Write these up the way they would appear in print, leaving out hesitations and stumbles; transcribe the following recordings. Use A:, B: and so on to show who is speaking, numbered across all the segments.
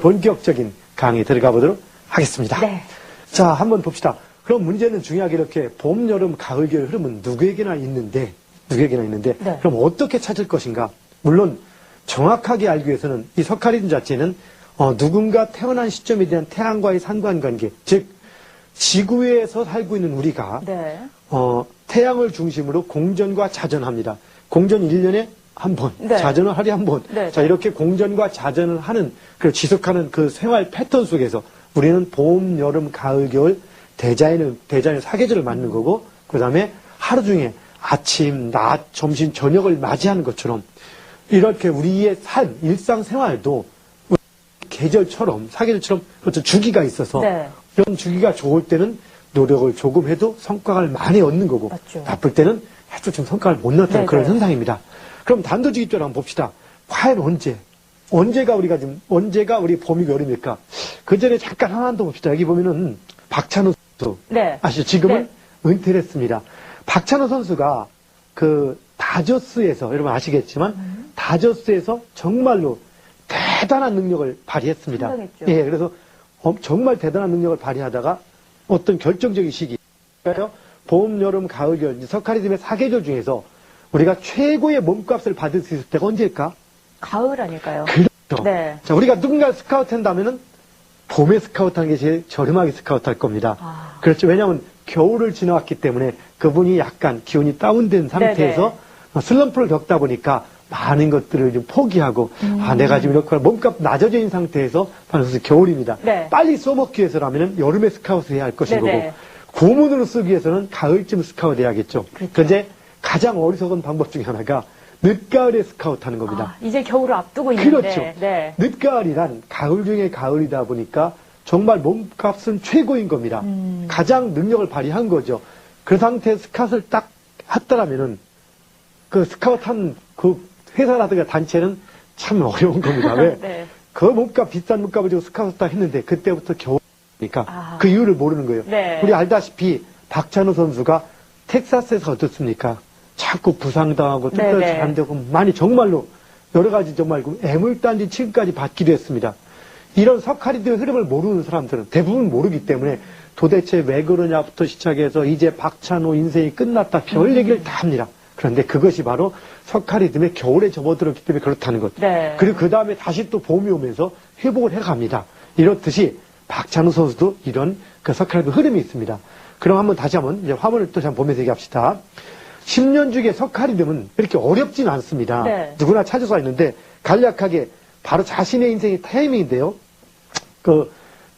A: 본격적인 강의 들어가 보도록 하겠습니다.
B: 네.
A: 자, 한번 봅시다. 그럼 문제는 중요하게 이렇게 봄, 여름, 가을, 겨울 흐름은 누구에게나 있는데,
B: 네.
A: 그럼 어떻게 찾을 것인가? 물론 정확하게 알기 위해서는 이 석가리즘 자체는 누군가 태어난 시점에 대한 태양과의 상관관계, 즉 지구에서 살고 있는 우리가
B: 네.
A: 태양을 중심으로 공전과 자전합니다. 공전 1년에 한 번,
B: 네.
A: 자전은 하루에 한 번.
B: 네.
A: 자, 이렇게 공전과 자전을 하는, 그 지속하는 그 생활 패턴 속에서 우리는 봄, 여름, 가을, 겨울 대자연의 사계절을 맞는 거고, 그 다음에 하루 중에 아침, 낮, 점심, 저녁을 맞이하는 것처럼 이렇게 우리의 삶, 일상생활도 계절처럼, 사계절처럼 어떤 주기가 있어서
B: 네.
A: 이런 주기가 좋을 때는 노력을 조금 해도 성과를 많이 얻는 거고,
B: 맞죠.
A: 나쁠 때는 해도 좀 성과를 못 넣었다는
B: 네,
A: 그런
B: 네.
A: 현상입니다. 그럼 단도직입적으로 한번 봅시다. 과연 언제가 우리 봄이고 여름일까? 그 전에 잠깐 하나 더 봅시다. 여기 보면은 박찬호 선수.
B: 네.
A: 아시죠? 지금은 은퇴를 했습니다. 박찬호 선수가 그 다저스에서, 여러분 아시겠지만, 다저스에서 정말로 대단한 능력을 발휘했습니다.
B: 상당했죠.
A: 예, 그래서 정말 대단한 능력을 발휘하다가 어떤 결정적인 시기, 봄, 여름, 가을, 겨울, 석가리즘의 사계절 중에서 우리가 최고의 몸값을 받을 수 있을 때가 언제일까?
B: 가을 아닐까요?
A: 그렇죠.
B: 네.
A: 자, 우리가 누군가를 스카우트 한다면은 봄에 스카우트하는 게 제일 저렴하게 스카우트 할 겁니다.
B: 아.
A: 그렇죠. 왜냐하면 겨울을 지나왔기 때문에 그분이 약간 기운이 다운된 상태에서 슬럼프를 겪다 보니까 많은 것들을 좀 포기하고, 내가 지금 이렇게 몸값 낮아져 있는 상태에서 바로 겨울입니다.
B: 네.
A: 빨리 써먹기 위해서라면 여름에 스카우트 해야 할 것인
B: 네네.
A: 거고, 고문으로 쓰기 위해서는 가을쯤 스카우트 해야겠죠.
B: 그렇죠.
A: 그런데 가장 어리석은 방법 중에 하나가 늦가을에 스카우트 하는 겁니다.
B: 아, 이제 겨울을 앞두고 있는데.
A: 그렇죠.
B: 네.
A: 늦가을이란 가을 중에 가을이다 보니까 정말 몸값은 최고인 겁니다. 가장 능력을 발휘한 거죠. 그 상태에서 스카웃을 딱 했더라면은 그 스카웃한 그 회사라든가 단체는 참 어려운 겁니다. 왜?
B: 네.
A: 그 몸값, 비싼 몸값을 주고 스카웃을 딱 했는데 그때부터 겨울이니까
B: 아.
A: 그 이유를 모르는 거예요.
B: 네.
A: 우리 알다시피 박찬호 선수가 텍사스에서 어떻습니까? 자꾸 부상당하고 특별히
B: 네네.
A: 잘 안 되고 많이 정말로 여러 가지 정말 애물단지 취급까지 받기도 했습니다. 이런 석가리즘의 흐름을 모르는 사람들은 대부분 모르기 때문에 도대체 왜 그러냐부터 시작해서 이제 박찬호 인생이 끝났다 별 얘기를 다 합니다. 그런데 그것이 바로 석가리즘의 겨울에 접어들었기 때문에 그렇다는 것.
B: 네.
A: 그리고 그 다음에 다시 또 봄이 오면서 회복을 해갑니다. 이렇듯이 박찬호 선수도 이런 그 석가리즘 흐름이 있습니다. 그럼 다시 한번 이제 화면을 또 잠깐 보면서 얘기합시다. 10년 중에 석가리즘은 이렇게 어렵진 않습니다.
B: 네.
A: 누구나 찾을 수가 있는데 간략하게 바로 자신의 인생의 타이밍인데요. 그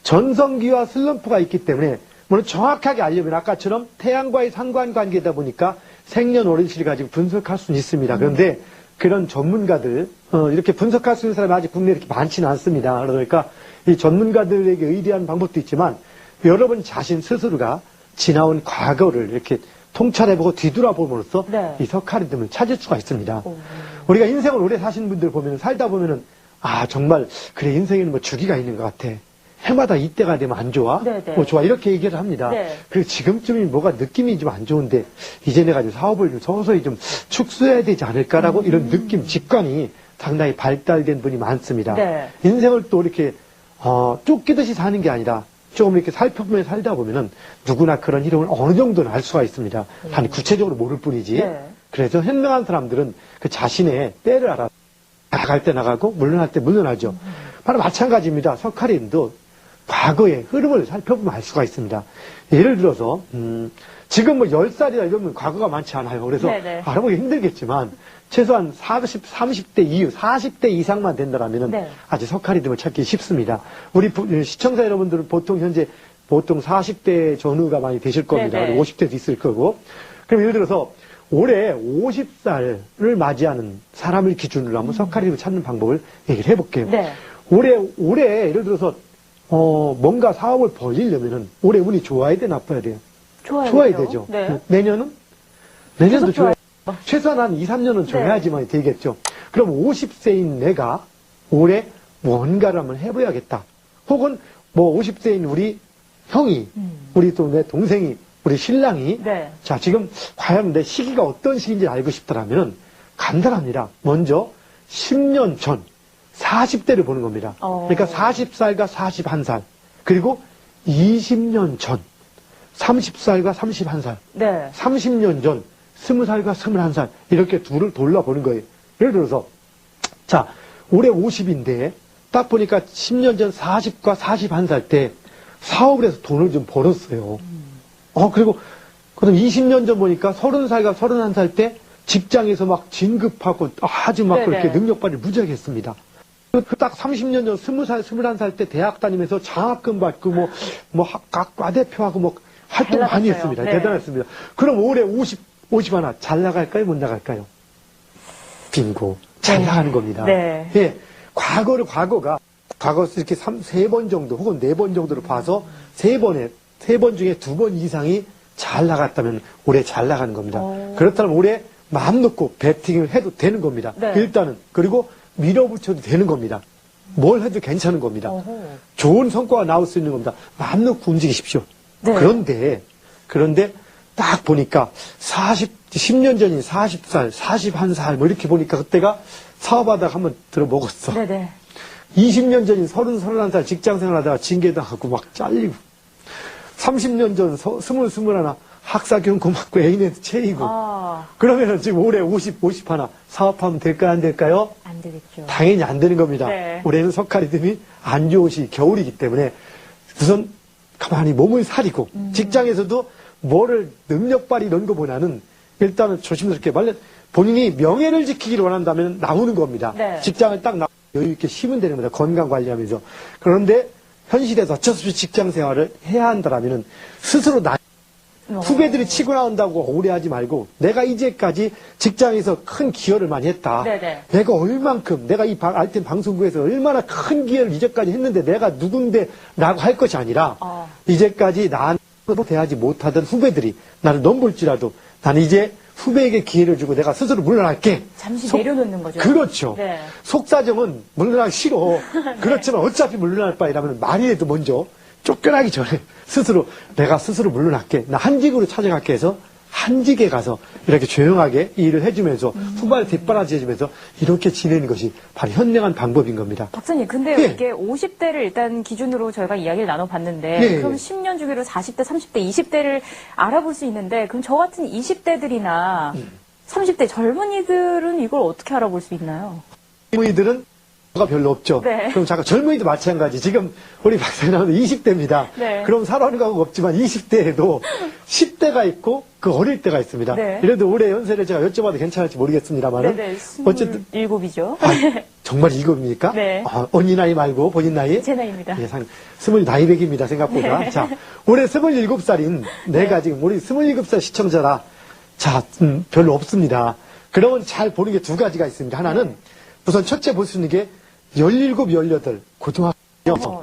A: 전성기와 슬럼프가 있기 때문에 물론 정확하게 알려면 아까처럼 태양과의 상관관계다 보니까 생년월일치를 가지고 분석할 수는 있습니다. 그런데 그런 전문가들 이렇게 분석할 수 있는 사람이 아직 국내에 이렇게 많지는 않습니다. 그러니까 이 전문가들에게 의뢰하는 방법도 있지만 여러분 자신 스스로가 지나온 과거를 이렇게 통찰해보고 뒤돌아봄으로써
B: 네.
A: 이 석가리즘을 찾을 수가 있습니다. 우리가 인생을 오래 사신 분들 보면 살다 보면은 정말 그래 인생에는 뭐 주기가 있는 것 같아. 해마다 이때가 되면 안 좋아?
B: 네네.
A: 좋아 이렇게 얘기를 합니다.
B: 네.
A: 그리고 지금쯤이 뭐가 느낌이 좀 안 좋은데 이제 내가 좀 사업을 좀 서서히 좀 축소해야 되지 않을까라고 이런 느낌, 직관이 상당히 발달된 분이 많습니다.
B: 네.
A: 인생을 또 이렇게 쫓기듯이 사는 게 아니라 조금 이렇게 살펴보면서 살다 보면은 누구나 그런 흐름을 어느 정도는 알 수가 있습니다. 단 구체적으로 모를 뿐이지.
B: 네.
A: 그래서 현명한 사람들은 그 자신의 때를 알아. 나갈 때 나가고 물러날 때 물러나죠. 바로 마찬가지입니다. 석가리즘도 과거의 흐름을 살펴보면 알 수가 있습니다. 예를 들어서 지금 뭐 10살이나 이러면 과거가 많지 않아요. 그래서
B: 네네.
A: 알아보기 힘들겠지만 최소한 30대 이후 40대 이상만 된다라면은
B: 네.
A: 아직 석가리즘을 찾기 쉽습니다. 우리 시청자 여러분들은 보통 현재 40대 전후가 많이 되실 겁니다.
B: 네네.
A: 50대도 있을 거고. 그럼 예를 들어서 올해 50살을 맞이하는 사람을 기준으로 한번 석가리즘을 찾는 방법을 얘기를 해볼게요.
B: 네.
A: 올해 예를 들어서 뭔가 사업을 벌리려면은 올해 운이 좋아야 돼, 나빠야 돼요? 좋아야 되죠.
B: 네.
A: 내년도
B: 계속
A: 좋아야 최소한 한 2, 3년은 좋아야지만 되겠죠. 그럼 50세인 내가 올해 뭔가를 한번 해봐야겠다. 혹은 뭐 50세인 우리 형이, 우리 또 내 동생이, 우리 신랑이,
B: 네.
A: 자, 지금 과연 내 시기가 어떤 시기인지 알고 싶다라면 간단합니다. 먼저 10년 전, 40대를 보는 겁니다. 그러니까 40살과 41살, 그리고 20년 전, 30살과 31살,
B: 네.
A: 30년 전, 20살과 21살, 이렇게 둘을 돌려보는 거예요. 예를 들어서, 자, 올해 50인데, 딱 보니까 10년 전 40과 41살 때 사업을 해서 돈을 좀 벌었어요. 그리고, 그럼 20년 전 보니까 30살과 31살 때 직장에서 막 진급하고 아주 막
B: 네네.
A: 그렇게 능력 발휘를 무지하게 했습니다. 딱 30년 전 20살, 21살 때 대학 다니면서 장학금 받고 각 과대표하고 뭐 활동
B: 잘
A: 많이
B: 나갔어요.
A: 했습니다.
B: 네.
A: 대단했습니다. 그럼 올해 50 하나 잘 나갈까요? 못 나갈까요? 빙고. 잘
B: 네.
A: 나가는 겁니다.
B: 네.
A: 예. 과거가 이렇게 3번 정도 혹은 4번 정도를 봐서 3번 중에 2번 이상이 잘 나갔다면 올해 잘 나가는 겁니다. 그렇다면 올해 마음 놓고 배팅을 해도 되는 겁니다.
B: 네.
A: 일단은. 그리고 밀어붙여도 되는 겁니다. 뭘 해도 괜찮은 겁니다.
B: 어허.
A: 좋은 성과가 나올 수 있는 겁니다. 마음 놓고 움직이십시오.
B: 네.
A: 그런데 딱 보니까 10년 전인 40살, 41살 뭐 이렇게 보니까 그때가 사업하다가 한번 들어먹었어.
B: 네네.
A: 20년 전인 30, 31살 직장 생활하다가 징계당하고 막 잘리고 30년 전 20, 21 학사 경고 맞고 애인한테 채이고 그러면은 지금 올해 50 하나 사업하면 될까요? 안 될까요?
B: 안 되겠죠.
A: 당연히 안 되는 겁니다.
B: 네.
A: 올해는 석가리듬이 안 좋은 시 겨울이기 때문에 우선 가만히 몸을 사리고 직장에서도 뭐를 능력 발휘 이런 거보다는 일단은 조심스럽게 본인이 명예를 지키기를 원한다면 나오는 겁니다.
B: 네.
A: 직장을 딱 여유 있게 쉬면 되는 겁니다. 건강 관리하면서. 그런데 현실에서 어쩔 수 없이 직장 생활을 해야 한다라면은 스스로 후배들이 치고 나온다고 오래하지 말고 내가 이제까지 직장에서 큰 기여를 많이 했다.
B: 네네.
A: 내가 얼만큼 내가 이 알텐 방송국에서 얼마나 큰 기여를 이제까지 했는데 내가 누군데라고 할 것이 아니라 이제까지 나한테도 대하지 못하던 후배들이 나를 넘볼지라도 나는 이제 후배에게 기회를 주고 내가 스스로 물러날게.
B: 잠시 내려놓는 거죠.
A: 그렇죠.
B: 네.
A: 속사정은 물러나기 싫어. 그렇지만 어차피 물러날 바이라면 말이라도 먼저 쫓겨나기 전에 내가 스스로 물러날게. 나 한직으로 찾아갈게 해서 한직에 가서 이렇게 조용하게 일을 해주면서 후배를 뒷바라지 해주면서 이렇게 지내는 것이 바로 현명한 방법인 겁니다.
B: 박사님, 근데
A: 예.
B: 이게 50대를 일단 기준으로 저희가 이야기를 나눠봤는데,
A: 예,
B: 그럼
A: 예.
B: 10년 주기로 40대, 30대, 20대를 알아볼 수 있는데, 그럼 저 같은 20대들이나 30대 젊은이들은 이걸 어떻게 알아볼 수 있나요?
A: 젊은이들은 가 별로 없죠.
B: 네.
A: 그럼 잠깐 젊은이도 마찬가지. 지금 우리 박사님 나오는 20대입니다.
B: 네.
A: 그럼 살아오는 거 없지만 20대에도 10대가 있고 그 어릴 때가 있습니다.
B: 네.
A: 이래도 올해 연세를 제가 여쭤봐도 괜찮을지 모르겠습니다만은
B: 네네,
A: 어쨌든
B: 27이죠.
A: 정말 이겁니까?
B: 네.
A: 언니 나이 말고 본인 나이?
B: 제 나이입니다.
A: 예, 20나이백입니다 생각보다.
B: 네.
A: 자, 올해 27살인 내가 지금 우리 27살 시청자라 자, 별로 없습니다. 그러면 잘 보는 게 2가지가 있습니다. 하나는 우선 첫째 볼 수 있는 게 17, 18 고등학교.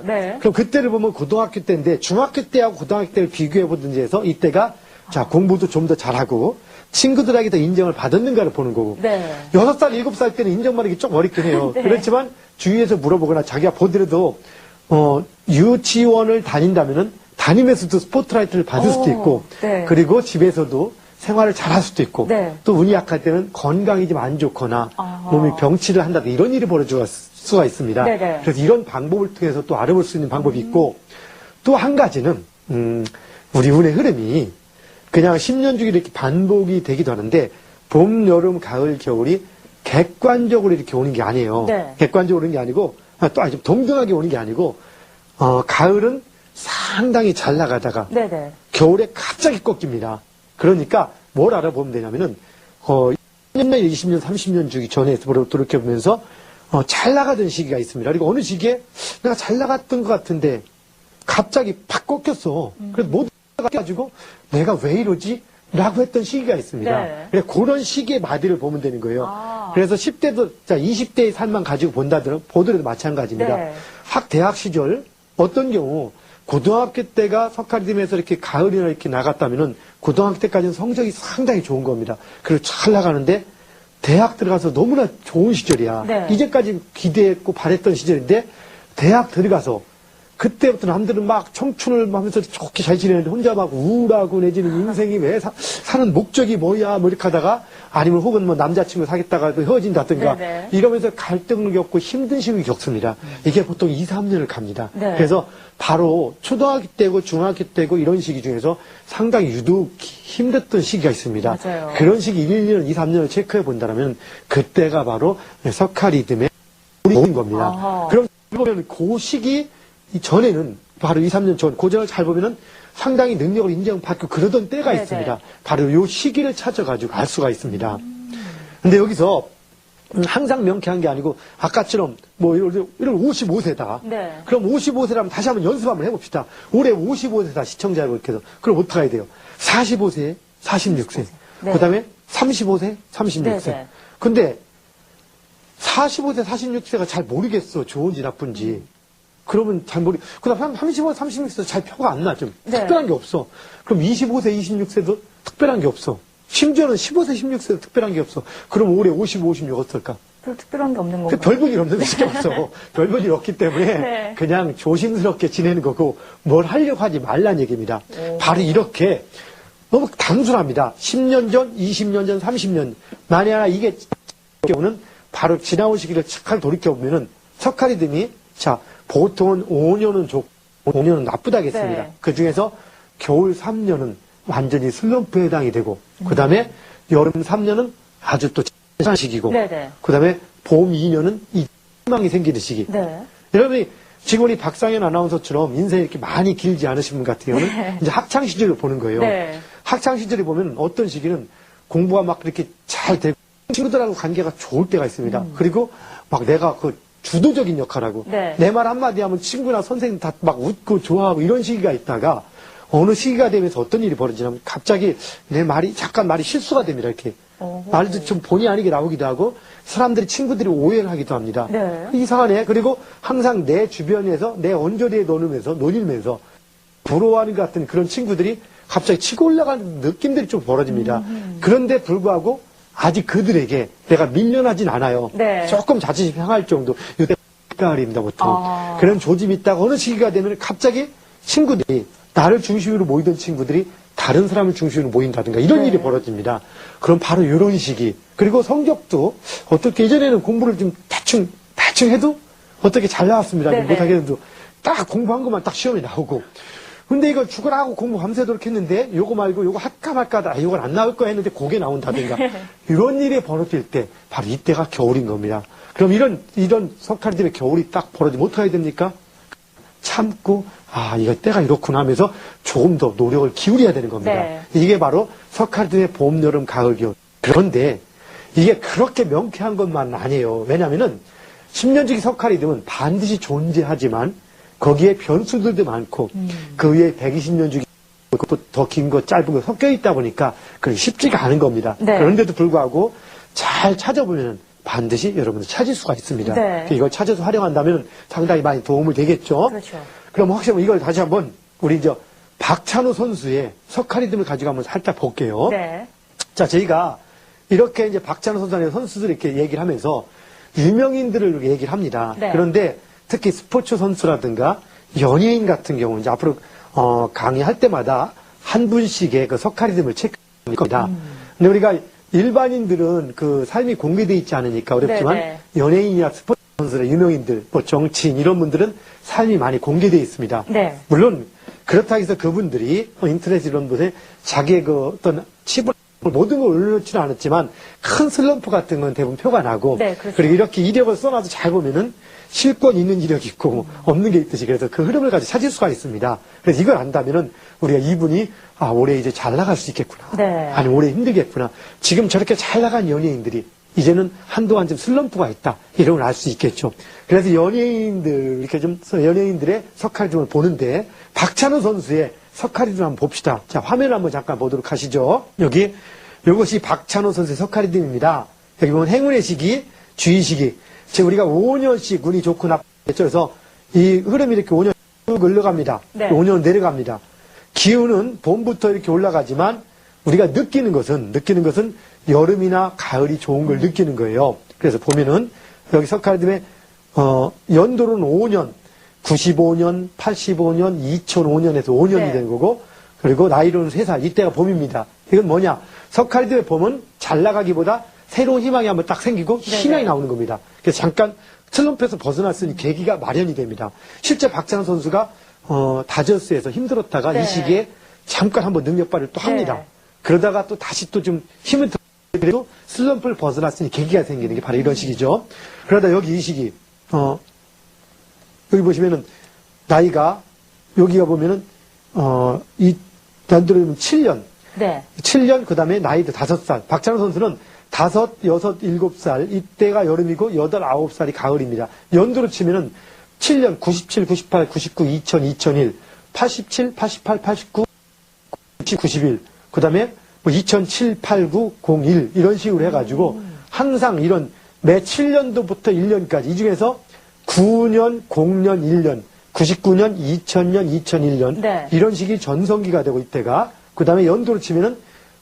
B: 네.
A: 그럼 그때를 보면 고등학교 때인데 중학교 때하고 고등학교 때를 비교해 보든지 해서 이때가 자, 공부도 좀 더 잘하고 친구들에게 더 인정을 받았는가를 보는 거고.
B: 네.
A: 6살, 7살 때는 인정받기 좀 어렵긴 해요.
B: 네.
A: 그렇지만 주위에서 물어보거나 자기가 보더라도 유치원을 다닌다면은 다니면서도 스포트라이트를 받을 수도 있고
B: 네.
A: 그리고 집에서도 생활을 잘할 수도 있고
B: 네.
A: 또 운이 약할 때는 건강이 좀 안 좋거나 몸이 병치를 한다든가 이런 일이 벌어질 수가 있습니다.
B: 네네.
A: 그래서 이런 방법을 통해서 또 알아볼 수 있는 방법이 있고 또 한 가지는 우리 운의 흐름이 그냥 10년 주기로 이렇게 반복이 되기도 하는데 봄, 여름, 가을, 겨울이 객관적으로 이렇게 오는 게 아니에요.
B: 네.
A: 객관적으로 오는 게 아니고 또 아주 동등하게 오는 게 아니고 가을은 상당히 잘 나가다가
B: 네네.
A: 겨울에 갑자기 꺾입니다. 그러니까 뭘 알아보면 되냐면은 10년, 20년, 30년 주기 전에 돌이켜보면서 잘 나가던 시기가 있습니다. 그리고 어느 시기에 내가 잘 나갔던 것 같은데 갑자기 팍 꺾였어. 그래서 모두 가지고 내가 왜 이러지? 라고 했던 시기가 있습니다.
B: 네.
A: 그래서 그런 시기의 마디를 보면 되는 거예요. 그래서 10대도, 20대의 삶만 가지고 보더라도 마찬가지입니다.
B: 네.
A: 대학 시절 어떤 경우 고등학교 때가 석가리즘에서 이렇게 가을이나 이렇게 나갔다면은 고등학교 때까지는 성적이 상당히 좋은 겁니다. 그리고 잘 나가는데 대학 들어가서 너무나 좋은 시절이야.
B: 네.
A: 이제까지 기대했고 바랬던 시절인데 대학 들어가서 그때부터 남들은 막 청춘을 하면서 좋게 잘 지내는데 혼자 막 우울하고 내지는 인생이 왜 사는 목적이 뭐야 뭐 이렇게 하다가 아니면 혹은 뭐 남자친구 사귀다가 또 헤어진다든가
B: 네네.
A: 이러면서 갈등을 겪고 힘든 시기를 겪습니다. 이게 보통 2, 3년을 갑니다.
B: 네.
A: 그래서 바로 초등학교 때고 중학교 때고 이런 시기 중에서 상당히 유독 힘들었던 시기가 있습니다.
B: 맞아요.
A: 그런 시기 1, 2년, 2, 3년을 체크해 본다면 그때가 바로 석가리즘의 우리인 겁니다.
B: 아하.
A: 그럼 보면 그 시기 전에는 바로 2, 3년 전 고전을 잘 보면은 상당히 능력을 인정받고 그러던 때가
B: 네네.
A: 있습니다. 바로 요 시기를 찾아가지고 알 수가 있습니다. 근데 여기서 항상 명쾌한 게 아니고 아까처럼 뭐 이런 55세다.
B: 네.
A: 그럼 55세라면 다시 한번 연습 한번 해봅시다. 올해 55세다 시청자 여러분께서. 그럼 어떻게 해야 돼요? 45세, 46세.
B: 네.
A: 그 다음에 35세, 36세.
B: 네네.
A: 근데 45세, 46세가 잘 모르겠어. 좋은지 나쁜지. 그러면 잘 그 다음 35세, 36세도 잘 표가 안 나. 좀
B: 네.
A: 특별한 게 없어. 그럼 25세, 26세도 특별한 게 없어. 심지어는 15세, 16세도 특별한 게 없어. 그럼 올해 55, 56 어떨까?
B: 별 특별한 게 없는
A: 그
B: 건가요?
A: 별 볼일 없는 것이 없어. 별 볼일 없기 때문에
B: 네.
A: 그냥 조심스럽게 지내는 거고 뭘 하려고 하지 말란 얘기입니다. 바로 이렇게 너무 단순합니다. 10년 전, 20년 전, 30년. 만에 하나 이게 경우는 바로 지나온 시기를 착하게 돌이켜보면은 석가리즘이 자, 보통은 5년은 좋고 5년은 나쁘다겠습니다.
B: 네.
A: 그 중에서 겨울 3년은 완전히 슬럼프에 해당이 되고 그 다음에 여름 3년은 아주 또 괜찮은 시기고
B: 네네.
A: 그 다음에 봄 2년은 이 희망이 생기는 시기.
B: 네.
A: 여러분이 지금 우리 박상현 아나운서처럼 인생이 이렇게 많이 길지 않으신 분 같은 경우는
B: 네.
A: 이제 학창 시절을 보는 거예요.
B: 네.
A: 학창 시절에 보면 어떤 시기는 공부가 막 그렇게 잘 되고 친구들하고 관계가 좋을 때가 있습니다. 그리고 막 내가 그 주도적인 역할하고
B: 네.
A: 내 말 한마디 하면 친구나 선생님 다 막 웃고 좋아하고 이런 시기가 있다가 어느 시기가 되면서 어떤 일이 벌어지냐면 갑자기 내 말이 잠깐 말이 실수가 됩니다. 이렇게
B: 어허.
A: 말도 좀 본의 아니게 나오기도 하고 사람들이 친구들이 오해를 하기도 합니다.
B: 네.
A: 이상하네. 그리고 항상 내 주변에서 내 언저리에 노리면서 부러워하는 것 같은 그런 친구들이 갑자기 치고 올라가는 느낌들이 좀 벌어집니다. 그런데 불구하고 아직 그들에게 내가 밀려나진 않아요.
B: 네.
A: 조금 자존심 상할 정도. 이때 가을입니다, 보통.
B: 아.
A: 그런 조짐이 있다가 어느 시기가 되면 갑자기 친구들이 나를 중심으로 모이던 친구들이 다른 사람을 중심으로 모인다든가 이런
B: 네.
A: 일이 벌어집니다. 그럼 바로 이런 시기. 그리고 성적도 어떻게 예전에는 공부를 좀 대충 해도 어떻게 잘 나왔습니다.
B: 네네.
A: 못하겠는데 딱 공부한 것만 딱 시험에 나오고. 근데 이거 죽으라 하고 공부 밤새도록 했는데 요거 말고 요거 할까 말까 하다 이건 안 나올 거야 했는데 그게 나온다든가 이런 일이 벌어질 때 바로 이때가 겨울인 겁니다. 그럼 이런 석가리즘의 겨울이 딱 벌어지면 어떻게 해야 됩니까? 참고 이거 때가 이렇구나 하면서 조금 더 노력을 기울여야 되는 겁니다.
B: 네.
A: 이게 바로 석가리즘의 봄, 여름, 가을, 겨울. 그런데 이게 그렇게 명쾌한 것만 아니에요. 왜냐하면은 10년지기 석가리즘은 반드시 존재하지만 거기에 변수들도 많고 그 위에 120년 주기 그것도 더 긴 거 짧은 거 섞여 있다 보니까 그게 쉽지가 않은 겁니다.
B: 네.
A: 그런데도 불구하고 잘 찾아보면 반드시 여러분들 찾을 수가 있습니다.
B: 네.
A: 이걸 찾아서 활용한다면 상당히 많이 도움을 되겠죠.
B: 그렇죠.
A: 그럼 혹시 이걸 다시 한번 우리 박찬호 선수의 석가리즘을 가지고 한번 살짝 볼게요.
B: 네.
A: 자, 저희가 이렇게 이제 박찬호 선수의 선수들 이렇게 얘기를 하면서 유명인들을 얘기를 합니다.
B: 네.
A: 그런데 특히 스포츠 선수라든가 연예인 같은 경우는 이제 앞으로 강의할 때마다 한 분씩의 그 석가리즘을 체크할 겁니다. 근데 우리가 일반인들은 그 삶이 공개되어 있지 않으니까 어렵지만
B: 네네.
A: 연예인이나 스포츠 선수나 유명인들, 뭐 정치인 이런 분들은 삶이 많이 공개되어 있습니다.
B: 네.
A: 물론 그렇다고 해서 그분들이 인터넷 이런 곳에 자기의 그 어떤 치부 모든 걸 올려놓지는 않았지만 큰 슬럼프 같은 건 대부분 표가 나고
B: 네, 그렇죠.
A: 그리고 이렇게 이력을 써놔서 잘 보면은 실권 있는 이력이 있고 없는 게 있듯이 그래서 그 흐름을 가지고 찾을 수가 있습니다. 그래서 이걸 안다면은 우리가 이분이 올해 이제 잘 나갈 수 있겠구나.
B: 네.
A: 아니 올해 힘들겠구나. 지금 저렇게 잘 나간 연예인들이 이제는 한동안 좀 슬럼프가 있다. 이런 걸 알 수 있겠죠. 그래서 연예인들 이렇게 좀 연예인들의 석가리즘을 보는데 박찬호 선수의 석가리즘 한번 봅시다. 자, 화면을 한번 잠깐 보도록 하시죠. 여기 이것이 박찬호 선수의 석가리즘입니다. 여기 보면 행운의 시기, 주의 시기. 지금 우리가 5년씩 운이 좋고 나쁘겠죠. 그래서 이 흐름이 이렇게 5년 쭉 흘러갑니다.
B: 네.
A: 5년 내려갑니다. 기운은 봄부터 이렇게 올라가지만 우리가 느끼는 것은 여름이나 가을이 좋은 걸 느끼는 거예요. 그래서 보면은 여기 석가리즘의 연도로는 5년, 95년, 85년, 2005년에서 5년이
B: 네.
A: 되는 거고, 그리고 나이로는 3살, 이때가 봄입니다. 이건 뭐냐? 석가리들의 봄은 잘 나가기보다 새로운 희망이 한번 딱 생기고 희망이 나오는 겁니다. 그래서 잠깐 슬럼프에서 벗어날 수 있는 계기가 마련이 됩니다. 실제 박찬호 선수가 다저스에서 힘들었다가
B: 네.
A: 이 시기에 잠깐 한번 능력 발휘를 또 합니다.
B: 네.
A: 그러다가 또 다시 또 좀 힘을 그래도 슬럼프를 벗어날 수 있는 계기가 생기는 게 바로 이런 시기죠. 그러다 여기 이 시기, 여기 보시면은 나이가 여기가 보면은 이 단도로 7년,
B: 네.
A: 7년 그다음에 나이도 5살. 박찬호 선수는 5, 6, 7살 이때가 여름이고 8, 9살이 가을입니다. 연도로 치면은 7년 97, 98, 99, 2000, 2001, 87, 88, 89, 90, 91. 그다음에 뭐 2007, 89, 01 이런 식으로 해가지고 항상 이런 매 7년도부터 1년까지 이 중에서 9년, 0년, 1년, 99년, 2000년, 2001년
B: 네.
A: 이런 식이 전성기가 되고 이때가 그 다음에 연도로 치면은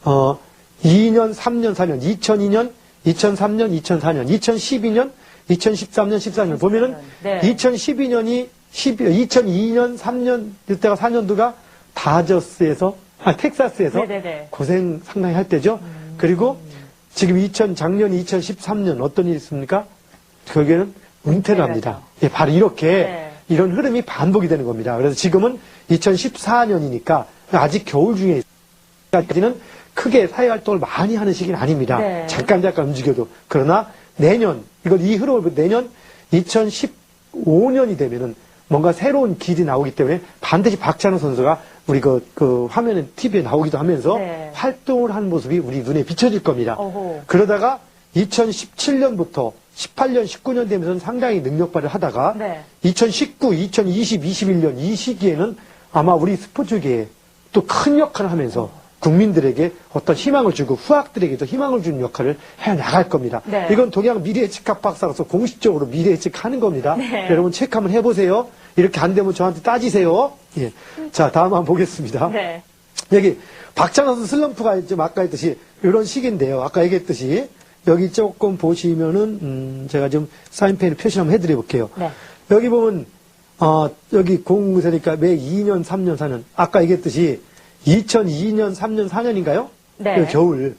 A: 2년, 3년, 4년, 2002년, 2003년, 2004년, 2012년, 2013년, 14년 보면은
B: 네.
A: 2012년이 2002년, 3년 이때가 4년도가 다저스에서 텍사스에서
B: 네네네.
A: 고생 상당히 할 때죠. 그리고 지금 작년 2013년 어떤 일이 있습니까? 거기에는 은퇴를 합니다. 예, 바로 이렇게
B: 네.
A: 이런 흐름이 반복이 되는 겁니다. 그래서 지금은 2014년이니까 아직 겨울 중에 까지는 크게 사회활동을 많이 하는 시기는 아닙니다.
B: 네.
A: 잠깐 움직여도. 그러나 내년, 이 흐름을 보면 내년 2015년이 되면은 뭔가 새로운 길이 나오기 때문에 반드시 박찬호 선수가 우리 그 화면에 TV에 나오기도 하면서
B: 네.
A: 활동을 하는 모습이 우리 눈에 비춰질 겁니다.
B: 어허.
A: 그러다가 2017년부터 18년, 19년 되면서는 상당히 능력 발휘를 하다가
B: 네.
A: 2019, 2020, 21년 이 시기에는 아마 우리 스포츠계에 또 큰 역할을 하면서 국민들에게 어떤 희망을 주고 후학들에게도 희망을 주는 역할을 해 나갈 겁니다.
B: 네.
A: 이건 동양 미래예측학 박사로서 공식적으로 미래예측하는 겁니다.
B: 네.
A: 여러분 체크 한번 해보세요. 이렇게 안 되면 저한테 따지세요. 예. 자, 다음 한번 보겠습니다.
B: 네.
A: 여기 박찬호 선수 슬럼프가 좀 아까 했듯이 이런 시기인데요. 아까 얘기했듯이 여기 조금 보시면은 제가 좀 사인펜을 표시 한번 해드려 볼게요.
B: 네.
A: 여기 보면 여기 공세니까 매 2년, 3년, 4년 아까 얘기했듯이 2002년, 3년, 4년인가요?
B: 네.
A: 그 겨울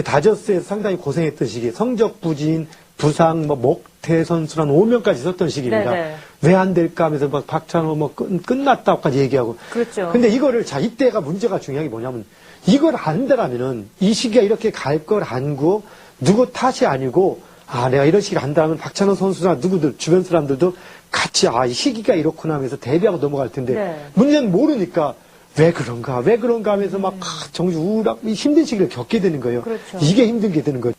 A: 다저스에서 상당히 고생했던 시기, 성적 부진, 부상, 목태 선수란 오명까지 있었던 시기입니다.
B: 네네.
A: 왜 안 될까 하면서 막 박찬호 끝났다까지 얘기하고.
B: 그렇죠.
A: 근데 이거를 이때가 문제가 중요한 게 뭐냐면 이걸 안다라면은 이 시기가 이렇게 갈 걸 안고 누구 탓이 아니고 내가 이런 시기를 안다면 박찬호 선수나 누구들 주변 사람들도 같이 이 시기가 이렇구나 하면서 대비하고 넘어갈 텐데
B: 네.
A: 문제는 모르니까 왜 그런가 하면서 막 정말 우울하고 힘든 시기를 겪게 되는 거예요.
B: 그렇죠.
A: 이게 힘든 게 되는 거죠.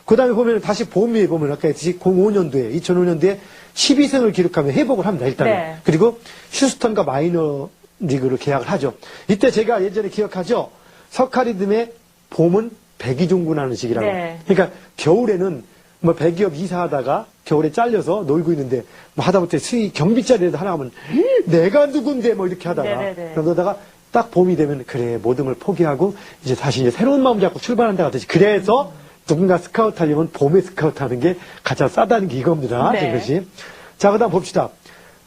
A: 그 다음에 보면 다시 봄에 보면 아까 했듯이 05년도에 2005년도에 12승을 기록하면 회복을 합니다. 일단은.
B: 네.
A: 그리고 휴스턴과 마이너 리그를 계약을 하죠. 이때 제가 예전에 기억하죠. 석가리즘의 봄은 백이종군하는 시기라고.
B: 네.
A: 그러니까 겨울에는 백이업 이사하다가 겨울에 잘려서 놀고 있는데 하다못해 경비 자리에도 하나 하면 내가 누군데 이렇게 하다가
B: 네네네.
A: 그러다가 딱 봄이 되면 그래 모든 걸 포기하고 이제 다시 새로운 마음 잡고 출발한다 하듯이 그래서 누군가 스카우트 하려면 봄에 스카우트 하는 게 가장 싸다는 게 이겁니다.
B: 네.
A: 이것이. 자, 그 다음 봅시다.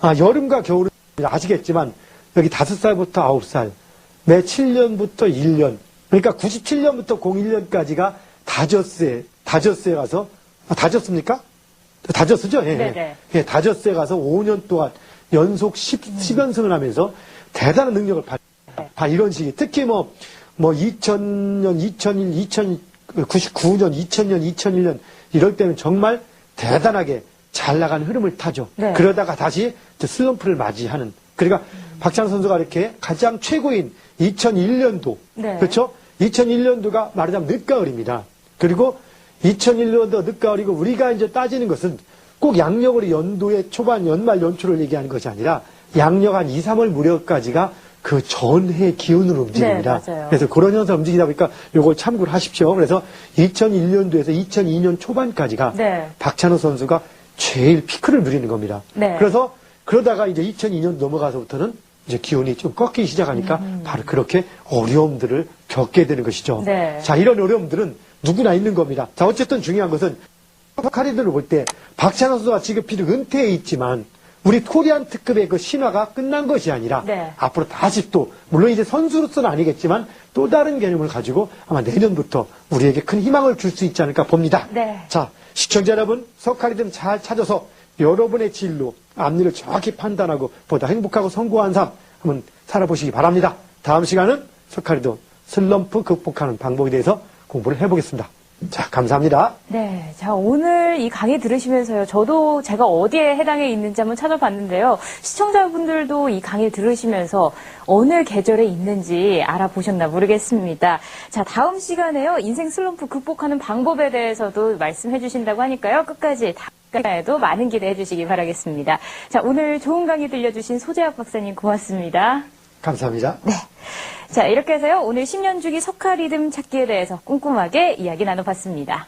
A: 여름과 겨울은 아시겠지만 여기 5살부터 9살 매 7년부터 1년 그러니까 97년부터 01년까지가 다저스에 가서 다저스입니까? 다저스죠? 예,
B: 네네.
A: 예, 다저스에 가서 5년 동안 연속 10연승을 하면서 대단한 능력을 이런 시기. 특히 2000년, 2001, 2099년, 2000년, 2001년 이럴 때는 정말 대단하게 잘 나가는 흐름을 타죠.
B: 네.
A: 그러다가 다시 슬럼프를 맞이하는. 그러니까 박찬호 선수가 이렇게 가장 최고인 2001년도.
B: 네.
A: 그렇죠? 2001년도가 말하자면 늦가을입니다. 그리고 2001년도 늦가을이고 우리가 이제 따지는 것은 꼭 양력으로 연도의 초반, 연말, 연초를 얘기하는 것이 아니라 양력 한 2, 3월 무렵까지가 그 전해 기운으로 움직입니다.
B: 네, 맞아요.
A: 그래서 그런 현상 움직이다 보니까 요걸 참고를 하십시오. 그래서 2001년도에서 2002년 초반까지가
B: 네.
A: 박찬호 선수가 제일 피크를 누리는 겁니다.
B: 네.
A: 그래서 그러다가 이제 2002년 넘어가서부터는 이제 기운이 좀 꺾이기 시작하니까 바로 그렇게 어려움들을 겪게 되는 것이죠.
B: 네.
A: 자, 이런 어려움들은 누구나 있는 겁니다. 자, 어쨌든 중요한 것은 카리들을 볼 때 박찬호 선수가 지금 비록 은퇴해 있지만 우리 코리안 특급의 그 신화가 끝난 것이 아니라
B: 네.
A: 앞으로 다시 또 물론 이제 선수로서는 아니겠지만 또 다른 개념을 가지고 아마 내년부터 우리에게 큰 희망을 줄 수 있지 않을까 봅니다.
B: 네.
A: 자, 시청자 여러분, 석가리즘 잘 찾아서 여러분의 진로, 앞일을 정확히 판단하고 보다 행복하고 성공한 삶 한번 살아보시기 바랍니다. 다음 시간은 석가리즘 슬럼프 극복하는 방법에 대해서 공부를 해보겠습니다. 자, 감사합니다.
B: 네. 자, 오늘 이 강의 들으시면서요. 저도 제가 어디에 해당해 있는지 한번 찾아봤는데요. 시청자분들도 이 강의 들으시면서 어느 계절에 있는지 알아보셨나 모르겠습니다. 자, 다음 시간에요. 인생 슬럼프 극복하는 방법에 대해서도 말씀해 주신다고 하니까요. 끝까지 다음에도 많은 기대해 주시기 바라겠습니다. 자, 오늘 좋은 강의 들려주신 소재학 박사님 고맙습니다.
A: 감사합니다.
B: 네. 자, 이렇게 해서요. 오늘 10년 주기 석가 리듬 찾기에 대해서 꼼꼼하게 이야기 나눠봤습니다.